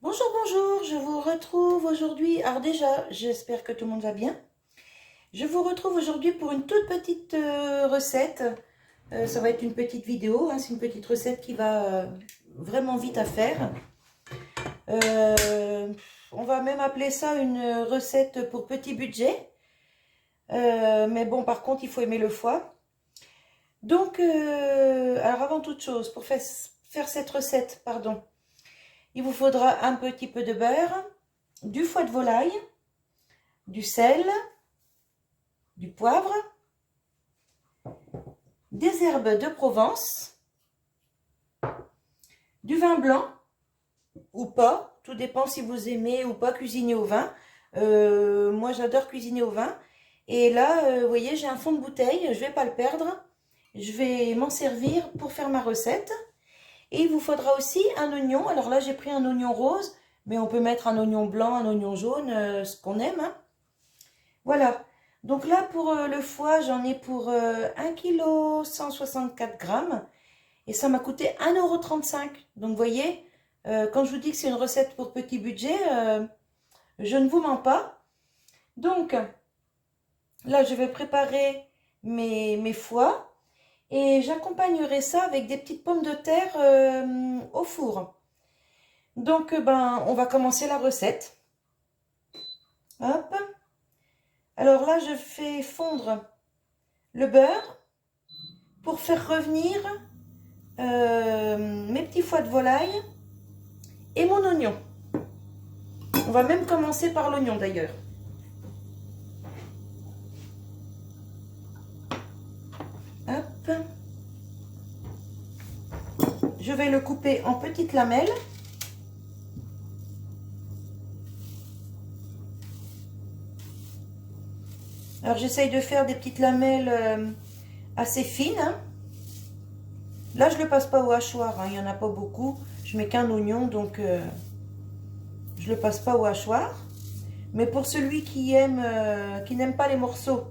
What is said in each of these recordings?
Bonjour, bonjour, je vous retrouve aujourd'hui. Alors déjà, j'espère que tout le monde va bien. Je vous retrouve aujourd'hui pour une toute petite recette. Ça va être une petite vidéo, hein, c'est une petite recette qui va vraiment vite à faire. Euh, on va même appeler ça une recette pour petit budget. Mais bon, par contre, il faut aimer le foie. Donc, alors avant toute chose, pour faire cette recette, pardon, il vous faudra un petit peu de beurre, du foie de volaille, du sel, du poivre, des herbes de Provence, du vin blanc ou pas, tout dépend si vous aimez ou pas cuisiner au vin. Moi j'adore cuisiner au vin. Et là, vous voyez, j'ai un fond de bouteille, je ne vais pas le perdre. Je vais m'en servir pour faire ma recette. Et il vous faudra aussi un oignon. Alors là, j'ai pris un oignon rose, mais on peut mettre un oignon blanc, un oignon jaune, ce qu'on aime, hein. Voilà. Donc là, pour le foie, j'en ai pour 1,164 kg. Et ça m'a coûté 1,35 €. Donc vous voyez, quand je vous dis que c'est une recette pour petit budget, je ne vous mens pas. Donc là, je vais préparer mes foies. Et j'accompagnerai ça avec des petites pommes de terre au four. Donc, on va commencer la recette. Hop. Alors là, je fais fondre le beurre pour faire revenir mes petits foies de volaille et mon oignon. On va même commencer par l'oignon d'ailleurs. Hop. Je vais le couper en petites lamelles. Alors j'essaye de faire des petites lamelles assez fines, hein. Là je ne le passe pas au hachoir, hein. Il n'y en a pas beaucoup. Je mets qu'un oignon, donc je ne le passe pas au hachoir. Mais pour celui qui n'aime pas les morceaux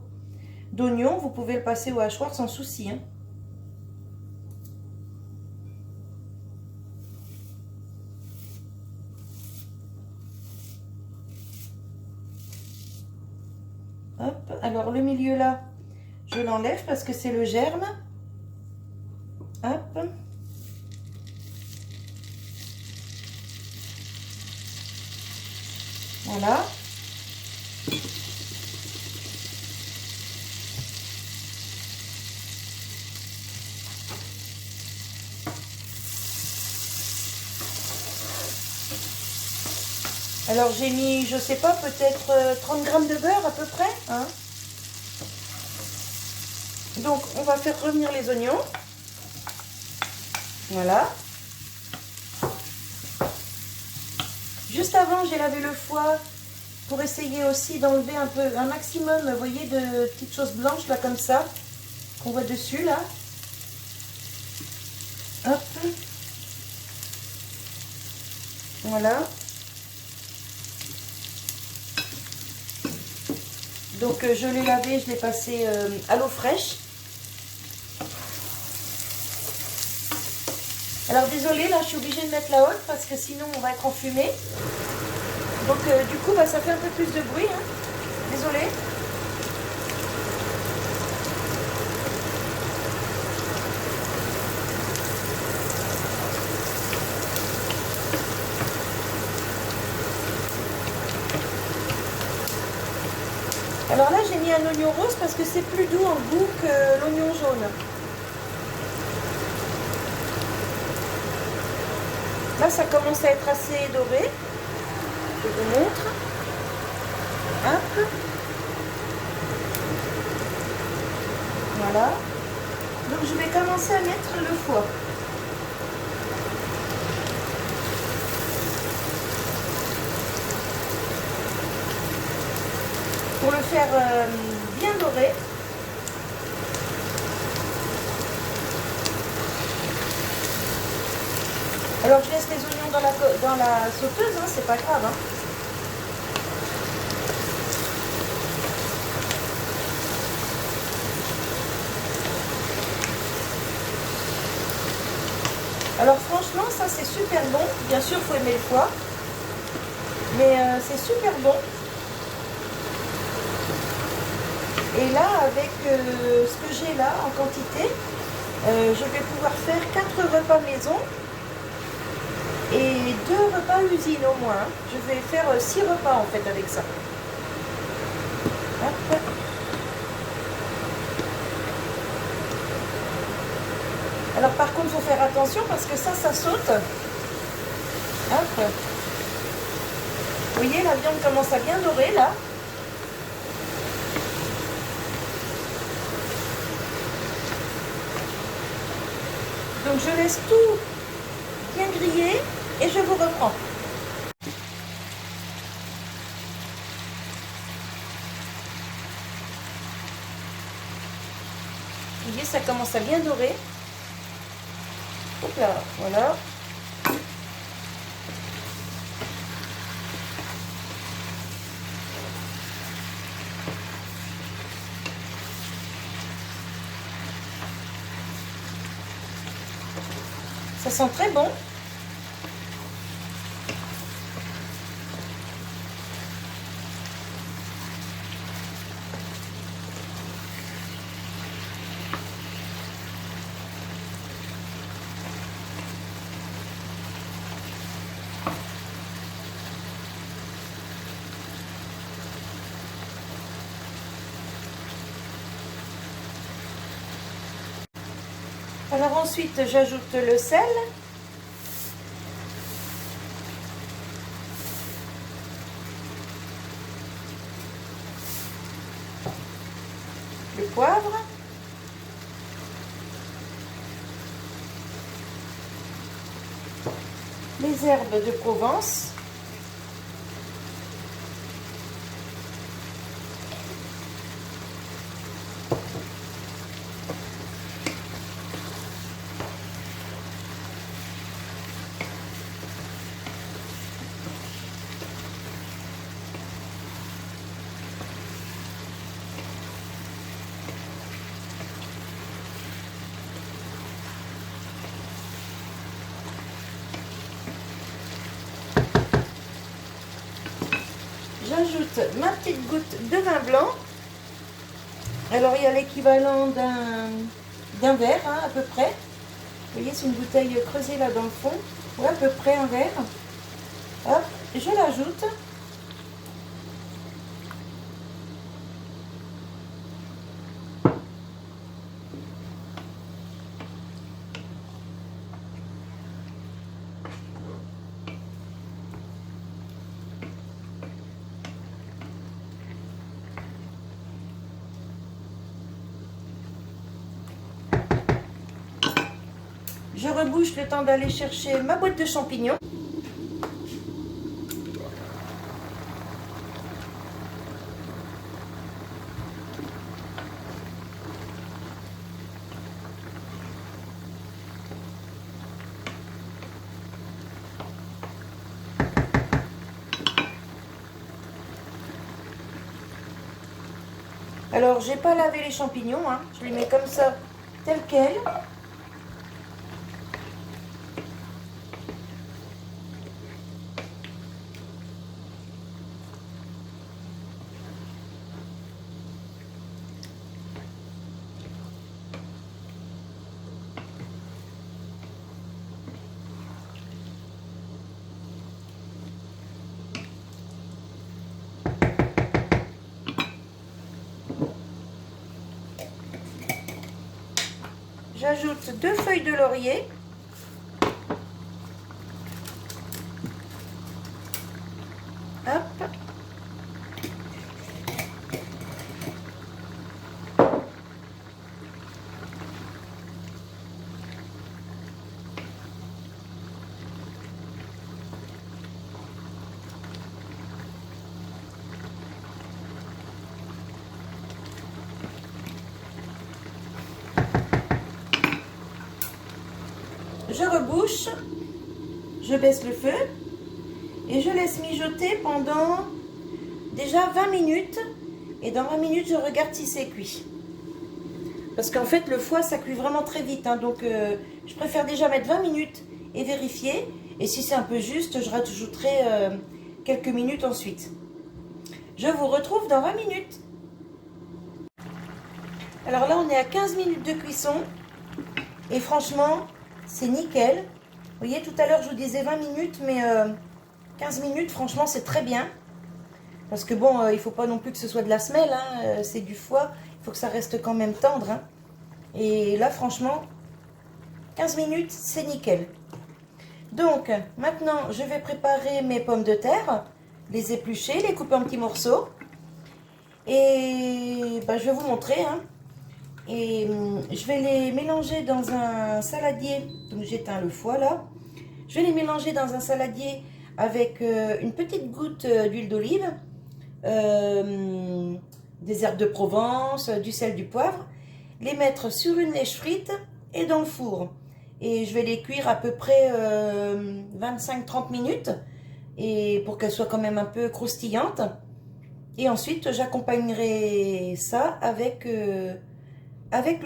d'oignon, vous pouvez le passer au hachoir sans souci, hein. Hop. Alors le milieu là, je l'enlève parce que c'est le germe. Hop. Voilà. Alors j'ai mis, je sais pas, peut-être 30 grammes de beurre à peu près, hein. Donc on va faire revenir les oignons. Voilà. Juste avant, j'ai lavé le foie pour essayer aussi d'enlever un maximum, vous voyez, de petites choses blanches là comme ça, qu'on voit dessus là. Hop. Voilà. Donc je l'ai lavé, je l'ai passé à l'eau fraîche. Alors désolée, là je suis obligée de mettre la haute parce que sinon on va être enfumé. Donc du coup ça fait un peu plus de bruit, hein. Désolée. Alors là j'ai mis un oignon rose parce que c'est plus doux en goût que l'oignon jaune. Là ça commence à être assez doré. Je vous montre. Hop. Voilà. Donc je vais commencer à mettre le foie. Pour le faire bien doré. Alors je laisse les oignons dans la sauteuse, hein, c'est pas grave, hein. Alors franchement, ça c'est super bon. Bien sûr, il faut aimer le foie. Mais c'est super bon. Et là, avec ce que j'ai là en quantité, je vais pouvoir faire 4 repas maison et 2 repas usine au moins. Je vais faire 6 repas en fait avec ça. Hop. Alors par contre, il faut faire attention parce que ça saute. Hop. Vous voyez, la viande commence à bien dorer là. Donc je laisse tout bien griller et je vous reprends. Vous voyez, ça commence à bien dorer. Hop là, voilà. Ça sent très bon. Alors ensuite, j'ajoute le sel. Le poivre. Les herbes de Provence. J'ajoute ma petite goutte de vin blanc. Alors il y a l'équivalent d'un verre hein, à peu près. Vous voyez, c'est une bouteille creusée là dans le fond. Ouais, à peu près un verre. Hop, je l'ajoute. Je rebouche le temps d'aller chercher ma boîte de champignons. Alors, j'ai pas lavé les champignons, hein. Je les mets comme ça, tel quel. J'ajoute 2 feuilles de laurier. Hop. Je rebouche, je baisse le feu et je laisse mijoter pendant déjà 20 minutes. Et dans 20 minutes, je regarde si c'est cuit. Parce qu'en fait, le foie, ça cuit vraiment très vite. Hein, donc, je préfère déjà mettre 20 minutes et vérifier. Et si c'est un peu juste, je rajouterai quelques minutes ensuite. Je vous retrouve dans 20 minutes. Alors là, on est à 15 minutes de cuisson. Et franchement, c'est nickel. Vous voyez, tout à l'heure, je vous disais 20 minutes, mais 15 minutes, franchement, c'est très bien. Parce que bon, il ne faut pas non plus que ce soit de la semelle, hein, c'est du foie. Il faut que ça reste quand même tendre. Hein. Et là, franchement, 15 minutes, c'est nickel. Donc, maintenant, je vais préparer mes pommes de terre, les éplucher, les couper en petits morceaux. Et ben, je vais vous montrer. Hein. Et je vais les mélanger dans un saladier. Donc, j'éteins le foie là. Je vais les mélanger dans un saladier avec une petite goutte d'huile d'olive, des herbes de Provence, du sel, du poivre. Les mettre sur une lèche frite et dans le four. Et je vais les cuire à peu près 25-30 minutes et pour qu'elles soient quand même un peu croustillantes. Et ensuite, j'accompagnerai ça avec le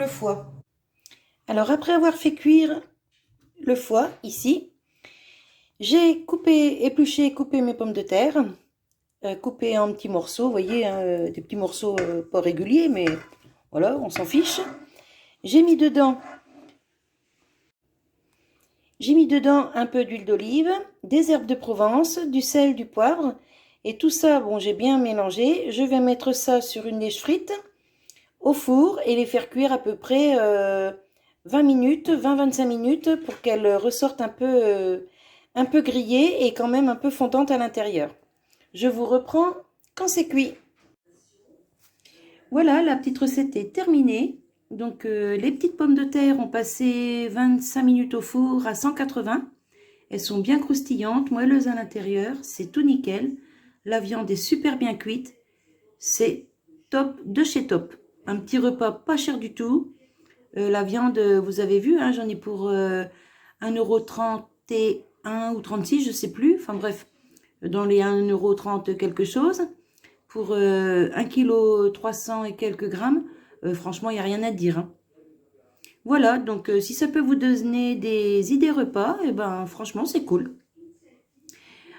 foie. Alors, après avoir fait cuire le foie, ici, j'ai épluché, coupé mes pommes de terre, coupé en petits morceaux, vous voyez, hein, des petits morceaux pas réguliers, mais voilà, on s'en fiche. J'ai mis dedans un peu d'huile d'olive, des herbes de Provence, du sel, du poivre. Et tout ça, bon, j'ai bien mélangé. Je vais mettre ça sur une lèche frite au four et les faire cuire à peu près 20 minutes, 20-25 minutes pour qu'elles ressortent un peu grillées et quand même un peu fondantes à l'intérieur. Je vous reprends quand c'est cuit. Voilà, la petite recette est terminée. Donc, les petites pommes de terre ont passé 25 minutes au four à 180. Elles sont bien croustillantes, moelleuses à l'intérieur. C'est tout nickel. La viande est super bien cuite. C'est top de chez top. Un petit repas pas cher du tout. La viande, vous avez vu, hein, j'en ai pour 1,31 € ou 36, je sais plus. Enfin bref, dans les 1,30 € quelque chose. Pour 1,3 kg et quelques grammes. Franchement, il n'y a rien à dire. Hein. Voilà, donc si ça peut vous donner des idées repas, et ben franchement, c'est cool.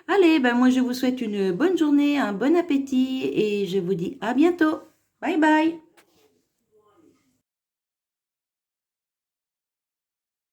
Allez, ben moi je vous souhaite une bonne journée, un bon appétit et je vous dis à bientôt. Bye bye.